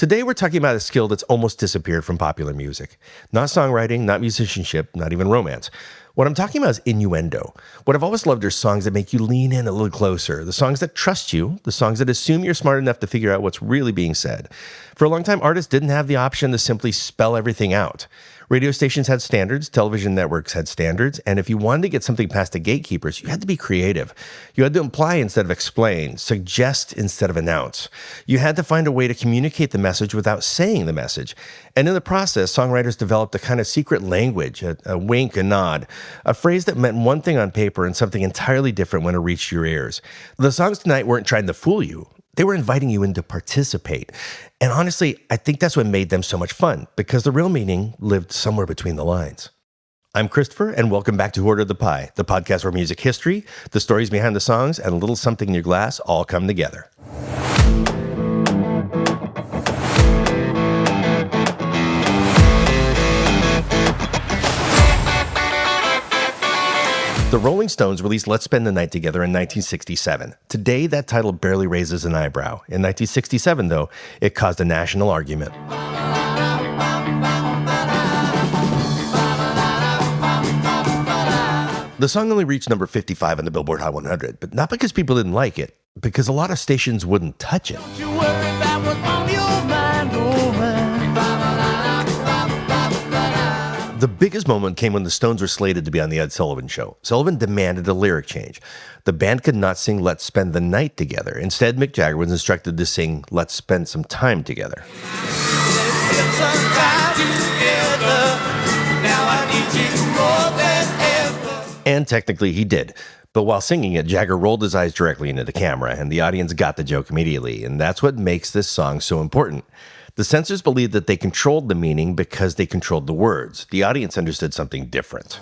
Today we're talking about a skill that's almost disappeared from popular music. Not songwriting, not musicianship, not even romance. What I'm talking about is innuendo. What I've always loved are songs that make you lean in a little closer, the songs that trust you, the songs that assume you're smart enough to figure out what's really being said. For a long time, artists didn't have the option to simply spell everything out. Radio stations had standards, television networks had standards, and if you wanted to get something past the gatekeepers, you had to be creative. You had to imply instead of explain, suggest instead of announce. You had to find a way to communicate the message without saying the message. And in the process, songwriters developed a kind of secret language, a wink, a nod, a phrase that meant one thing on paper and something entirely different when it reached your ears. The songs tonight weren't trying to fool you. They were inviting you in to participate. And honestly, I think that's what made them so much fun, because the real meaning lived somewhere between the lines. I'm Christopher, and welcome back to Order the Pie, the podcast where music history, the stories behind the songs, and a little something in your glass all come together. The Rolling Stones released Let's Spend the Night Together in 1967. Today, that title barely raises an eyebrow. In 1967, though, it caused a national argument. The song only reached number 55 on the Billboard Hot 100, but not because people didn't like it, because a lot of stations wouldn't touch it. Don't you worry about what's on your mind, oh man. The biggest moment came when the Stones were slated to be on the Ed Sullivan Show. Sullivan demanded a lyric change. The band could not sing Let's Spend the Night Together. Instead, Mick Jagger was instructed to sing Let's Spend Some Time Together. And technically he did. But while singing it, Jagger rolled his eyes directly into the camera, and the audience got the joke immediately. And that's what makes this song so important. The censors believed that they controlled the meaning because they controlled the words. The audience understood something different.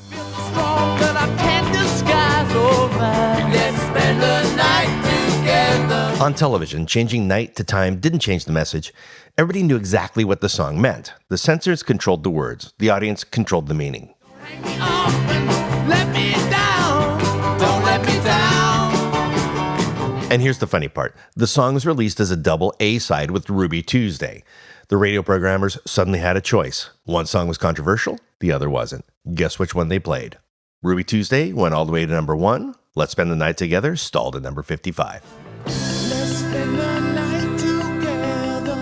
On television, changing night to time didn't change the message. Everybody knew exactly what the song meant. The censors controlled the words. The audience controlled the meaning. And here's the funny part. The song was released as a double A-side with Ruby Tuesday. The radio programmers suddenly had a choice. One song was controversial, the other wasn't. Guess which one they played? Ruby Tuesday went all the way to number 1. Let's Spend the Night Together stalled at number 55. Let's spend the night together.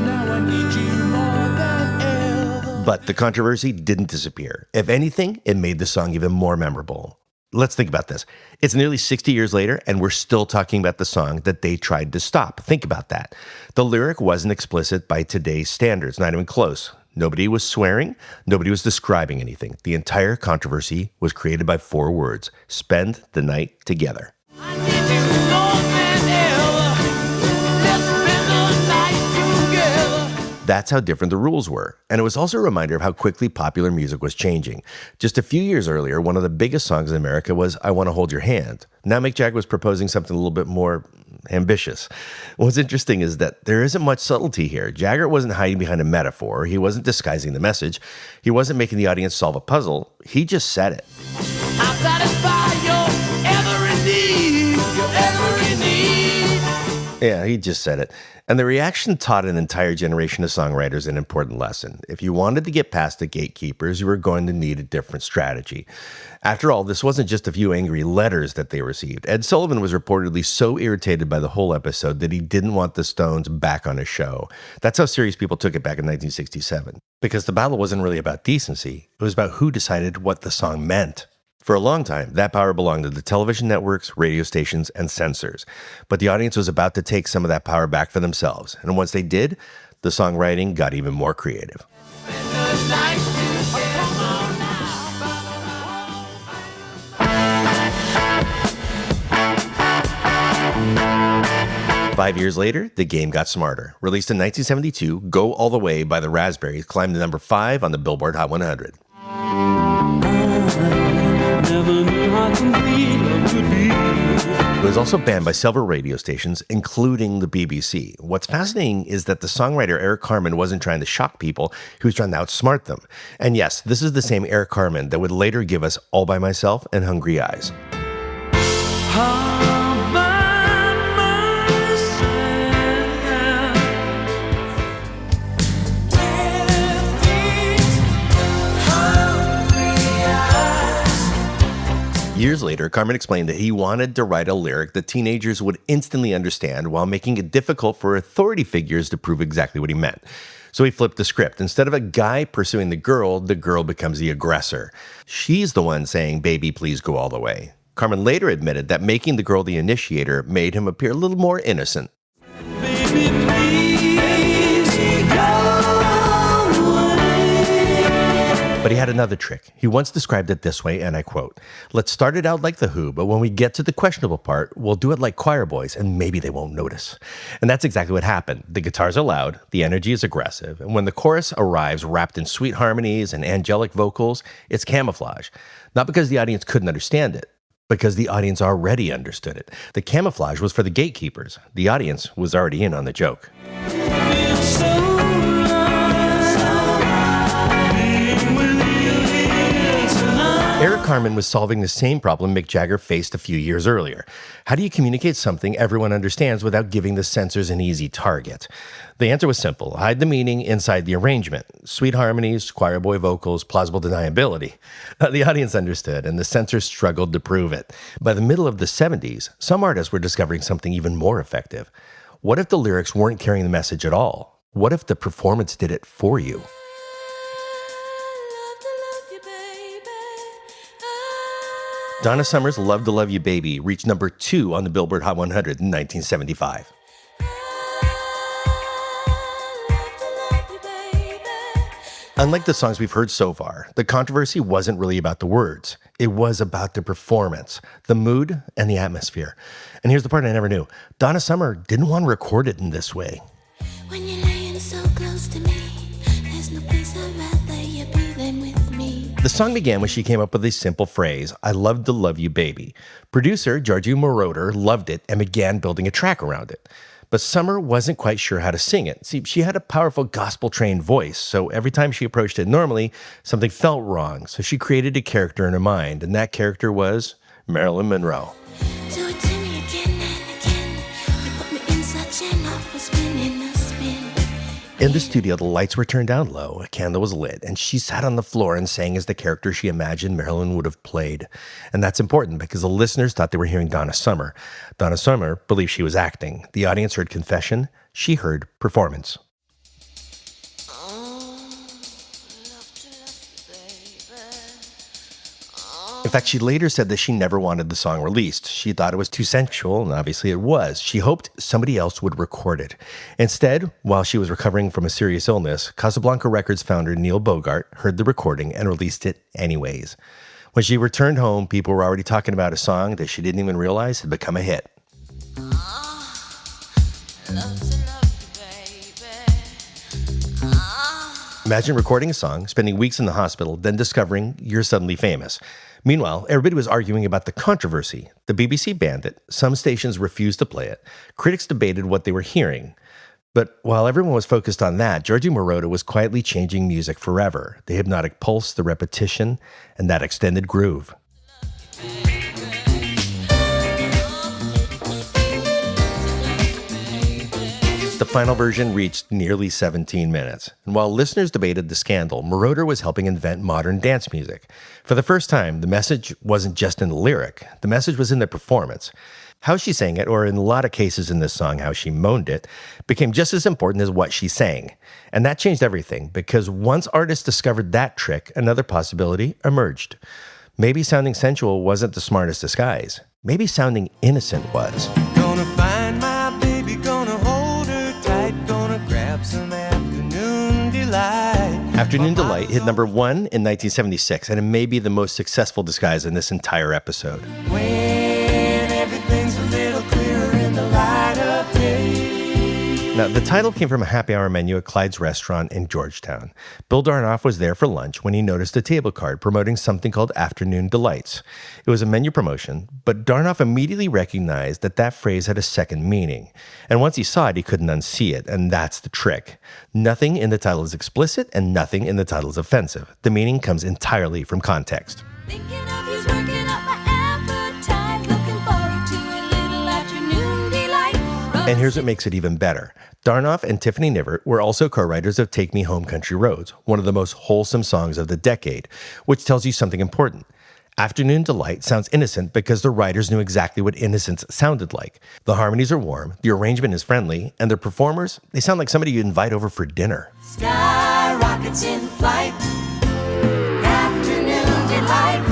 Now I need you more than ever. But the controversy didn't disappear. If anything, it made the song even more memorable. Let's think about this. It's nearly 60 years later, and we're still talking about the song that they tried to stop. Think about that. The lyric wasn't explicit by today's standards, not even close. Nobody was swearing. Nobody was describing anything. The entire controversy was created by 4 words. Spend the night together. I need you more than ever. Let's spend the night together. That's how different the rules were. And it was also a reminder of how quickly popular music was changing. Just a few years earlier, one of the biggest songs in America was I Want to Hold Your Hand. Now Mick Jagger was proposing something a little bit more ambitious. What's interesting is that there isn't much subtlety here. Jagger wasn't hiding behind a metaphor. He wasn't disguising the message. He wasn't making the audience solve a puzzle. He just said it. I'll satisfy your every need, your every need. Yeah, he just said it. And the reaction taught an entire generation of songwriters an important lesson. If you wanted to get past the gatekeepers, you were going to need a different strategy. After all, this wasn't just a few angry letters that they received. Ed Sullivan was reportedly so irritated by the whole episode that he didn't want the Stones back on his show. That's how serious people took it back in 1967. Because the battle wasn't really about decency. It was about who decided what the song meant. For a long time, that power belonged to the television networks, radio stations, and censors. But the audience was about to take some of that power back for themselves. And once they did, the songwriting got even more creative. 5 years later, the game got smarter. Released in 1972, Go All the Way by the Raspberries climbed to number 5 on the Billboard Hot 100. It was also banned by several radio stations, including the BBC. What's fascinating is that the songwriter Eric Carmen wasn't trying to shock people, he was trying to outsmart them. And yes, this is the same Eric Carmen that would later give us All By Myself and Hungry Eyes. Years later, Carmen explained that he wanted to write a lyric that teenagers would instantly understand while making it difficult for authority figures to prove exactly what he meant. So he flipped the script. Instead of a guy pursuing the girl becomes the aggressor. She's the one saying, "Baby, please go all the way." Carmen later admitted that making the girl the initiator made him appear a little more innocent. Baby, please go. But he had another trick. He once described it this way, and I quote, "Let's start it out like The Who, but when we get to the questionable part, we'll do it like choir boys, and maybe they won't notice." And that's exactly what happened. The guitars are loud, the energy is aggressive, and when the chorus arrives wrapped in sweet harmonies and angelic vocals, it's camouflage. Not because the audience couldn't understand it, because the audience already understood it. The camouflage was for the gatekeepers. The audience was already in on the joke. Eric Carmen was solving the same problem Mick Jagger faced a few years earlier. How do you communicate something everyone understands without giving the censors an easy target? The answer was simple. Hide the meaning inside the arrangement. Sweet harmonies, choir boy vocals, plausible deniability. The audience understood, and the censors struggled to prove it. By the middle of the 70s, some artists were discovering something even more effective. What if the lyrics weren't carrying the message at all? What if the performance did it for you? Donna Summer's "Love to Love You Baby" reached number 2 on the Billboard Hot 100 in 1975. Unlike the songs we've heard so far, the controversy wasn't really about the words. It was about the performance, the mood, and the atmosphere. And here's the part I never knew. Donna Summer didn't want to record it in this way. When you're laying so close to me, there's no place I'd rather you be than with me. The song began when she came up with a simple phrase, "I love to love you, baby." Producer Giorgio Moroder loved it and began building a track around it. But Summer wasn't quite sure how to sing it. See, she had a powerful gospel-trained voice, so every time she approached it normally, something felt wrong. So she created a character in her mind, and that character was Marilyn Monroe. Do it to me again and again. You put me in such an awful spin in a spin. In the studio, the lights were turned down low, a candle was lit, and she sat on the floor and sang as the character she imagined Marilyn would have played. And that's important because the listeners thought they were hearing Donna Summer. Donna Summer believed she was acting. The audience heard confession. She heard performance. In fact, she later said that she never wanted the song released. She thought it was too sensual, and obviously it was. She hoped somebody else would record it. Instead, while she was recovering from a serious illness, Casablanca Records founder Neil Bogart heard the recording and released it anyways. When she returned home, people were already talking about a song that she didn't even realize had become a hit. Imagine recording a song, spending weeks in the hospital, then discovering you're suddenly famous. Meanwhile, everybody was arguing about the controversy. The BBC banned it. Some stations refused to play it. Critics debated what they were hearing. But while everyone was focused on that, Giorgio Moroder was quietly changing music forever. The hypnotic pulse, the repetition, and that extended groove. The final version reached nearly 17 minutes. And while listeners debated the scandal, Moroder was helping invent modern dance music. For the first time, the message wasn't just in the lyric. The message was in the performance. How she sang it, or in a lot of cases in this song, how she moaned it, became just as important as what she sang. And that changed everything, because once artists discovered that trick, another possibility emerged. Maybe sounding sensual wasn't the smartest disguise. Maybe sounding innocent was. Gonna find my baby, gonna hold her tight, gonna grab some afternoon delight. Afternoon Delight hit number 1 in 1976, and it may be the most successful disguise in this entire episode. When everything's a little clearer in the light of day. Now, the title came from a happy hour menu at Clyde's restaurant in Georgetown. Bill Darnoff was there for lunch when he noticed a table card promoting something called Afternoon Delights. It was a menu promotion, but Darnoff immediately recognized that that phrase had a second meaning. And once he saw it, he couldn't unsee it, and that's the trick. Nothing in the title is explicit, and nothing in the title is offensive. The meaning comes entirely from context. Thinking of you's working up my appetite, looking forward to a little afternoon delight. And here's what makes it even better. Darnoff and Tiffany Nivert were also co-writers of Take Me Home Country Roads, one of the most wholesome songs of the decade, which tells you something important. Afternoon Delight sounds innocent because the writers knew exactly what innocence sounded like. The harmonies are warm, the arrangement is friendly, and the performers, they sound like somebody you'd invite over for dinner. Sky rockets in flight, afternoon delight.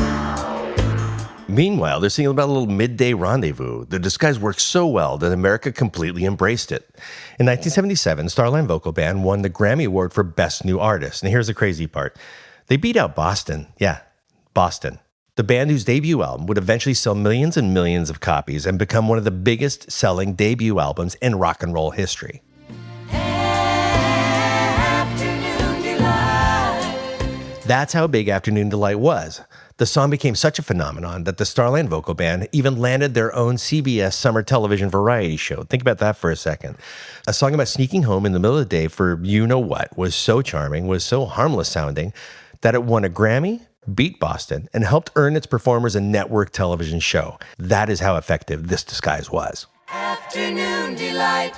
Meanwhile, they're singing about a little midday rendezvous. The disguise worked so well that America completely embraced it. In 1977, Starline Vocal Band won the Grammy Award for Best New Artist. And here's the crazy part. They beat out Boston. Yeah, Boston. The band whose debut album would eventually sell millions and millions of copies and become one of the biggest selling debut albums in rock and roll history. Afternoon delight. That's how big Afternoon Delight was. The song became such a phenomenon that the Starline Vocal Band even landed their own CBS summer television variety show. Think about that for a second. A song about sneaking home in the middle of the day for you-know-what was so charming, was so harmless sounding, that it won a Grammy, beat Boston, and helped earn its performers a network television show. That is how effective this disguise was. Afternoon delight.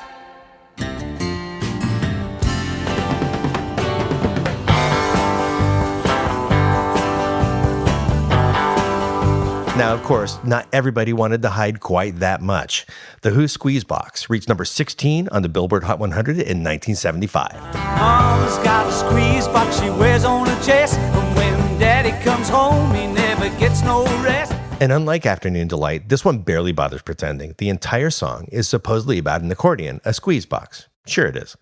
Now, of course, not everybody wanted to hide quite that much. The Who Squeeze Box reached number 16 on the Billboard Hot 100 in 1975. Mama's got a squeeze box she wears on her chest. And when Daddy comes home, he never gets no rest. And unlike Afternoon Delight, this one barely bothers pretending. The entire song is supposedly about an accordion, a squeeze box. Sure it is.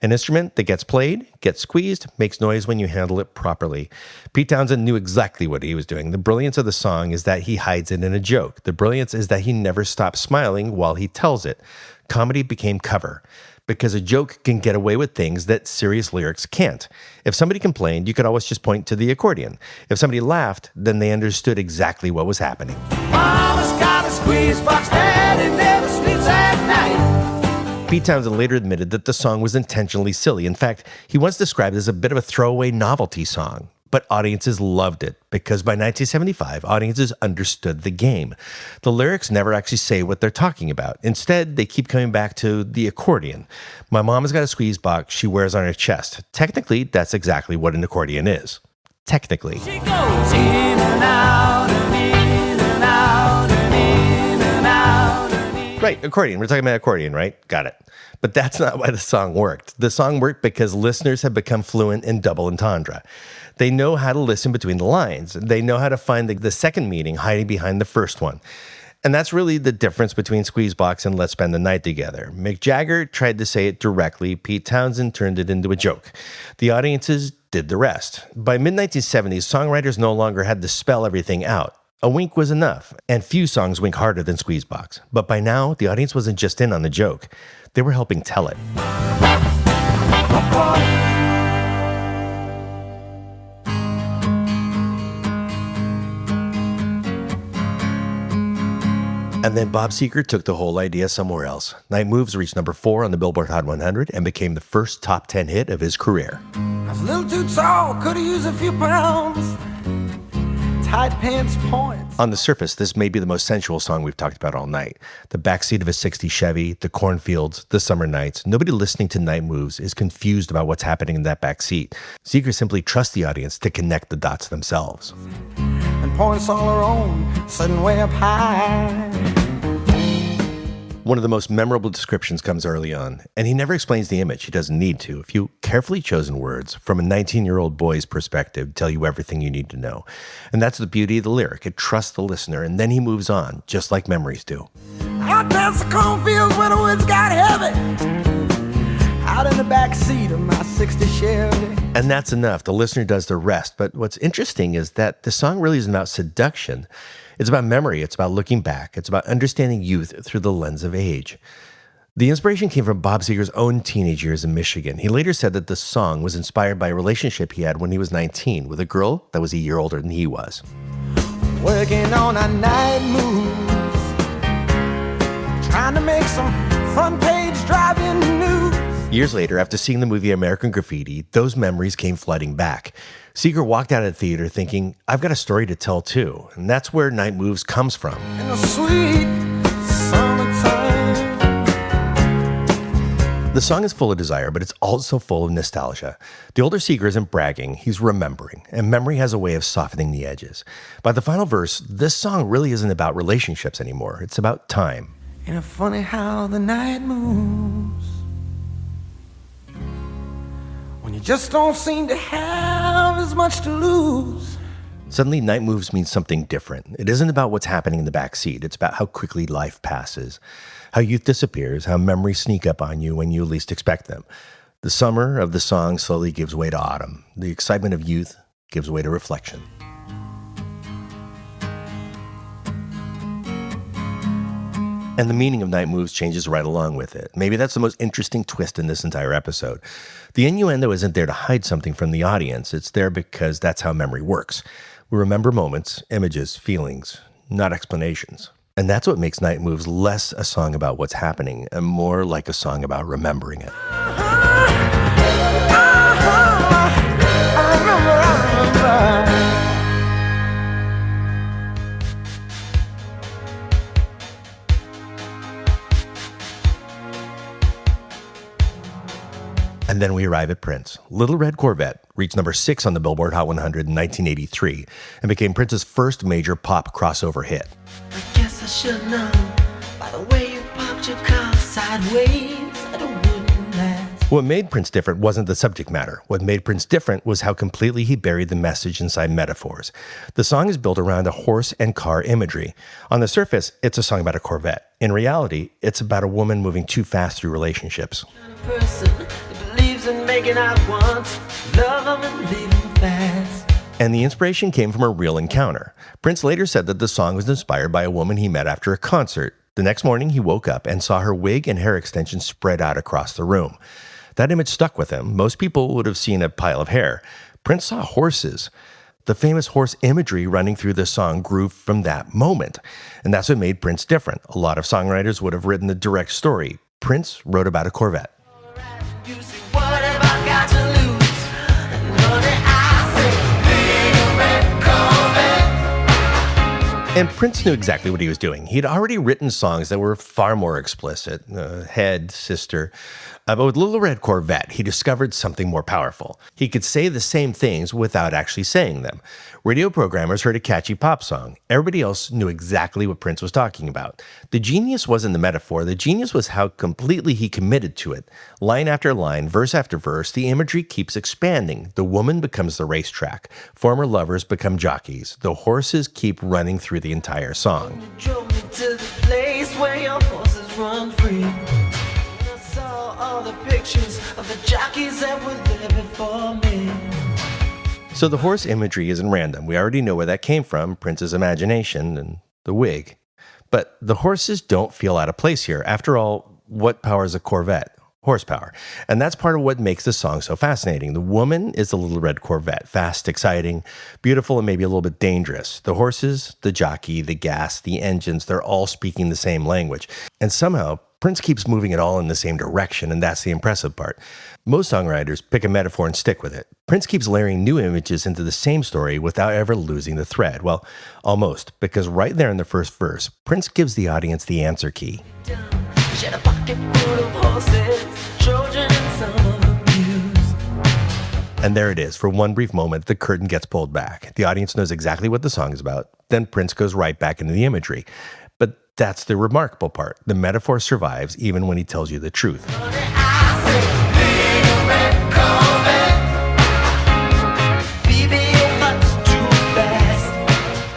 An instrument that gets played, gets squeezed, makes noise when you handle it properly. Pete Townsend knew exactly what he was doing. The brilliance of the song is that he hides it in a joke. The brilliance is that he never stops smiling while he tells it. Comedy became cover, because a joke can get away with things that serious lyrics can't. If somebody complained, you could always just point to the accordion. If somebody laughed, then they understood exactly what was happening. Mama's got a squeeze box, Daddy never sleeps at night. Pete Townsend later admitted that the song was intentionally silly. In fact, he once described it as a bit of a throwaway novelty song. But audiences loved it, because by 1975, audiences understood the game. The lyrics never actually say what they're talking about. Instead, they keep coming back to the accordion. My mom has got a squeeze box she wears on her chest. Technically, that's exactly what an accordion is. Technically. She goes in and out and in and out and in and out and in. Right, accordion. We're talking about accordion, right? Got it. But that's not why the song worked. The song worked because listeners have become fluent in double entendre. They know how to listen between the lines. They know how to find the second meaning hiding behind the first one. And that's really the difference between Squeezebox and Let's Spend the Night Together. Mick Jagger tried to say it directly. Pete Townsend turned it into a joke. The audiences did the rest. By mid-1970s, songwriters no longer had to spell everything out. A wink was enough, and few songs wink harder than Squeezebox. But by now, the audience wasn't just in on the joke. They were helping tell it. And then Bob Seger took the whole idea somewhere else. Night Moves reached number 4 on the Billboard Hot 100 and became the first top 10 hit of his career. I was a little too tall, could've used a few pounds. Tight pants points. On the surface, this may be the most sensual song we've talked about all night. The backseat of a 60s Chevy, the cornfields, the summer nights. Nobody listening to Night Moves is confused about what's happening in that backseat. Seeger simply trusts the audience to connect the dots themselves. And points all her own, sitting way up high. One of the most memorable descriptions comes early on, and he never explains the image. He doesn't need to. A few carefully chosen words from a 19-year-old boy's perspective tell you everything you need to know. And that's the beauty of the lyric. It trusts the listener, and then he moves on, just like memories do. Out past the cornfields where the woods got heavy. Out in the back seat of my 60 Chevy. And that's enough. The listener does the rest. But what's interesting is that the song really isn't about seduction. It's about memory. It's about looking back. It's about understanding youth through the lens of age. The inspiration came from Bob Seger's own teenage years in Michigan. He later said that the song was inspired by a relationship he had when he was 19 with a girl that was a year older than he was. Working on a night moves. Trying to make some front page driving news. Years later, after seeing the movie American Graffiti, those memories came flooding back. Seeger walked out of the theater thinking, I've got a story to tell too. And that's where Night Moves comes from. In the sweet summertime. The song is full of desire, but it's also full of nostalgia. The older seeker isn't bragging, he's remembering, and memory has a way of softening the edges. By the final verse, this song really isn't about relationships anymore, it's about time. Ain't it funny how the night moves when you just don't seem to have as much to lose? Suddenly, Night Moves means something different. It isn't about what's happening in the back seat. It's about how quickly life passes, how youth disappears, how memories sneak up on you when you least expect them. The summer of the song slowly gives way to autumn. The excitement of youth gives way to reflection. And the meaning of Night Moves changes right along with it. Maybe that's the most interesting twist in this entire episode. The innuendo isn't there to hide something from the audience. It's there because that's how memory works. We remember moments, images, feelings, not explanations. And that's what makes Night Moves less a song about what's happening and more like a song about remembering it. I remember. And then we arrive at Prince. Little Red Corvette reached number 6 on the Billboard Hot 100 in 1983 and became Prince's first major pop crossover hit. I guess I should know by the way you parked your car sideways that it wouldn't last. What made Prince different wasn't the subject matter. What made Prince different was how completely he buried the message inside metaphors. The song is built around a horse and car imagery. On the surface, it's a song about a Corvette. In reality, it's about a woman moving too fast through relationships. Kind of person that believes in making out once, love them and leave them fast. And the inspiration came from a real encounter. Prince later said that the song was inspired by a woman he met after a concert. The next morning, he woke up and saw her wig and hair extensions spread out across the room. That image stuck with him. Most people would have seen a pile of hair. Prince saw horses. The famous horse imagery running through the song grew from that moment. And that's what made Prince different. A lot of songwriters would have written the direct story. Prince wrote about a Corvette. You see, what have I got to lose? And honey, I say, big red Corvette. And Prince knew exactly what he was doing. He'd already written songs that were far more explicit. Head, Sister. But with Little Red Corvette, he discovered something more powerful. He could say the same things without actually saying them. Radio programmers heard a catchy pop song. Everybody else knew exactly what Prince was talking about. The genius wasn't the metaphor. The genius was how completely he committed to it. Line after line, verse after verse, the imagery keeps expanding. The woman becomes the racetrack. Former lovers become jockeys. The horses keep running through the entire song. You drove me to the place where your horses run free. And I saw all the pictures of the jockeys that were there before me. So the horse imagery isn't random. We already know where that came from, Prince's imagination and the wig. But the horses don't feel out of place here. After all, what powers a Corvette? Horsepower. And that's part of what makes the song so fascinating. The woman is the Little Red Corvette, fast, exciting, beautiful, and maybe a little bit dangerous. The horses, the jockey, the gas, the engines, they're all speaking the same language. And somehow, Prince keeps moving it all in the same direction, and that's the impressive part. Most songwriters pick a metaphor and stick with it. Prince keeps layering new images into the same story without ever losing the thread. Well, almost, because right there in the first verse, Prince gives the audience the answer key. She had a pocket full of horses, Trojan and some of them used. And there it is. For one brief moment, the curtain gets pulled back. The audience knows exactly what the song is about. Then Prince goes right back into the imagery. But that's the remarkable part. The metaphor survives even when he tells you the truth. Honey, I say, big red Corvette. Baby, you're much too fast.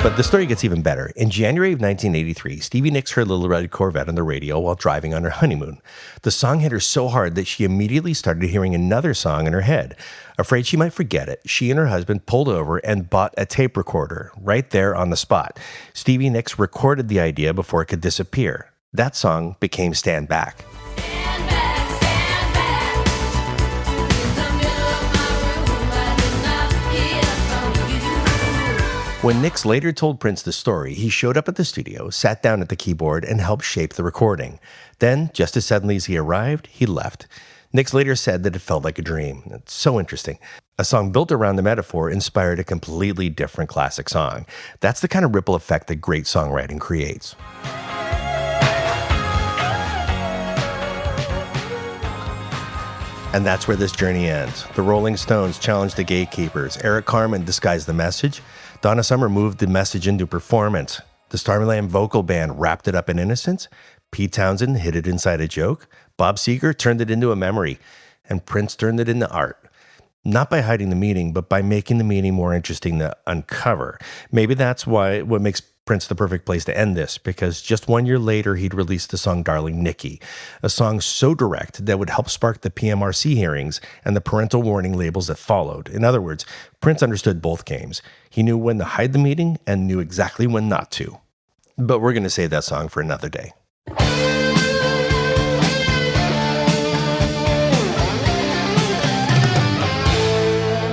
But the story gets even better. In January of 1983, Stevie Nicks heard Little Red Corvette on the radio while driving on her honeymoon. The song hit her so hard that she immediately started hearing another song in her head. Afraid she might forget it, she and her husband pulled over and bought a tape recorder right there on the spot. Stevie Nicks recorded the idea before it could disappear. That song became Stand Back. Stand back, stand back. In the middle of my room, I did not hear from you. When Nicks later told Prince the story, he showed up at the studio, sat down at the keyboard, and helped shape the recording. Then, just as suddenly as he arrived, he left. Nicks later said that it felt like a dream. It's so interesting. A song built around the metaphor inspired a completely different classic song. That's the kind of ripple effect that great songwriting creates. And that's where this journey ends. The Rolling Stones challenged the gatekeepers. Eric Carmen disguised the message. Donna Summer moved the message into performance. The Starman vocal band wrapped it up in innocence. Pete Townsend hid it inside a joke. Bob Seger turned it into a memory. And Prince turned it into art. Not by hiding the meaning, but by making the meaning more interesting to uncover. Maybe that's what makes Prince the perfect place to end this, because just 1 year later, he'd released the song Darling Nikki, a song so direct that would help spark the PMRC hearings and the parental warning labels that followed. In other words, Prince understood both games. He knew when to hide the meaning and knew exactly when not to. But we're going to save that song for another day.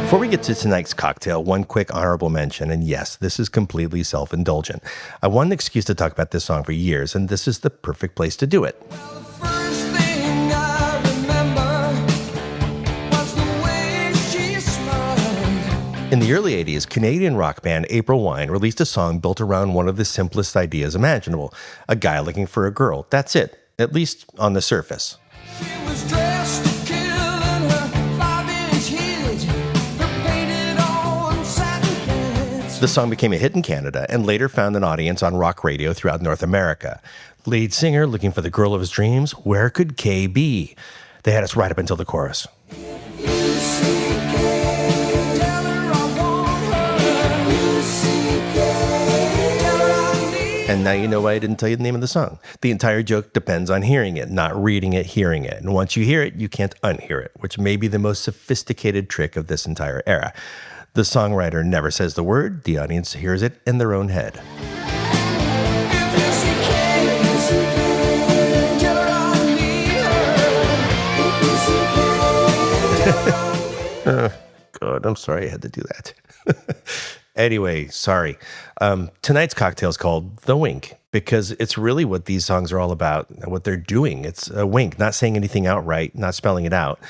Before we get to tonight's cocktail, one quick honorable mention, and yes, this is completely self-indulgent. I wanted an excuse to talk about this song for years, and this is the perfect place to do it. In the early 80s, Canadian rock band April Wine released a song built around one of the simplest ideas imaginable, a guy looking for a girl. That's it, at least on the surface. She was dressed to kill in her 5-inch heels, her painted on satin pants. The song became a hit in Canada and later found an audience on rock radio throughout North America. Lead singer looking for the girl of his dreams, where could Kay be? They had us right up until the chorus. And now you know why I didn't tell you the name of the song. The entire joke depends on hearing it, not reading it, hearing it. And once you hear it, you can't unhear it, which may be the most sophisticated trick of this entire era. The songwriter never says the word, the audience hears it in their own head. God, I'm sorry I had to do that. Anyway, sorry. Tonight's cocktail is called The Wink because it's really what these songs are all about, what they're doing. It's a wink, not saying anything outright, not spelling it out,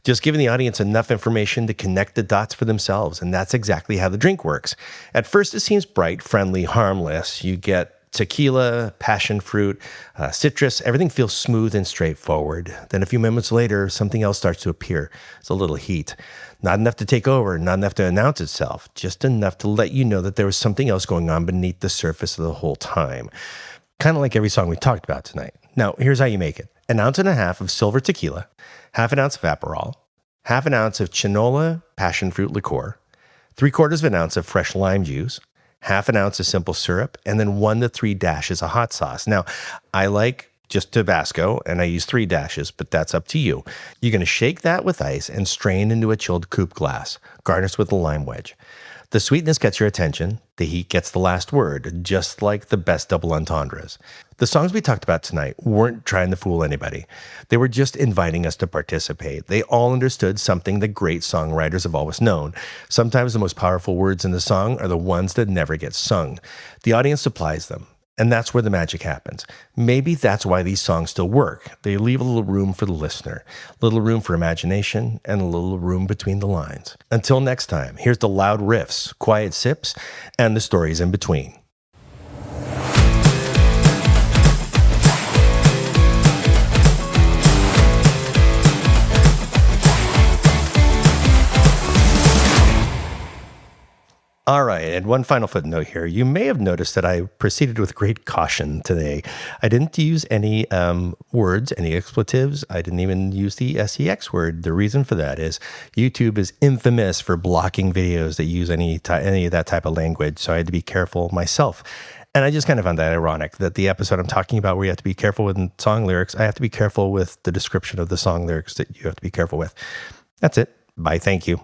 just giving the audience enough information to connect the dots for themselves. And that's exactly how the drink works. At first, it seems bright, friendly, harmless. You get tequila, passion fruit, citrus, everything feels smooth and straightforward. Then a few moments later, something else starts to appear. It's a little heat. Not enough to take over, not enough to announce itself, just enough to let you know that there was something else going on beneath the surface of the whole time. Kind of like every song we talked about tonight. Now, here's how you make it. 1.5 ounces of silver tequila, 1/2 ounce of Aperol, 1/2 ounce of Chinola passion fruit liqueur, 3/4 ounce of fresh lime juice, 1/2 ounce of simple syrup, and then 1 to 3 dashes of hot sauce. Now, I like just Tabasco, and I use 3 dashes, but that's up to you. You're going to shake that with ice and strain into a chilled coupe glass, garnished with a lime wedge. The sweetness gets your attention. The heat gets the last word, just like the best double entendres. The songs we talked about tonight weren't trying to fool anybody. They were just inviting us to participate. They all understood something that great songwriters have always known. Sometimes the most powerful words in the song are the ones that never get sung. The audience supplies them. And that's where the magic happens. Maybe that's why these songs still work. They leave a little room for the listener, a little room for imagination, and a little room between the lines. Until next time, here's the loud riffs, quiet sips, and the stories in between. All right, and one final footnote here. You may have noticed that I proceeded with great caution today. I didn't use any words, any expletives. I didn't even use the sex word. The reason for that is YouTube is infamous for blocking videos that use any of that type of language, so I had to be careful myself. And I just kind of found that ironic that the episode I'm talking about where you have to be careful with song lyrics, I have to be careful with the description of the song lyrics that you have to be careful with. That's it. Bye. Thank you.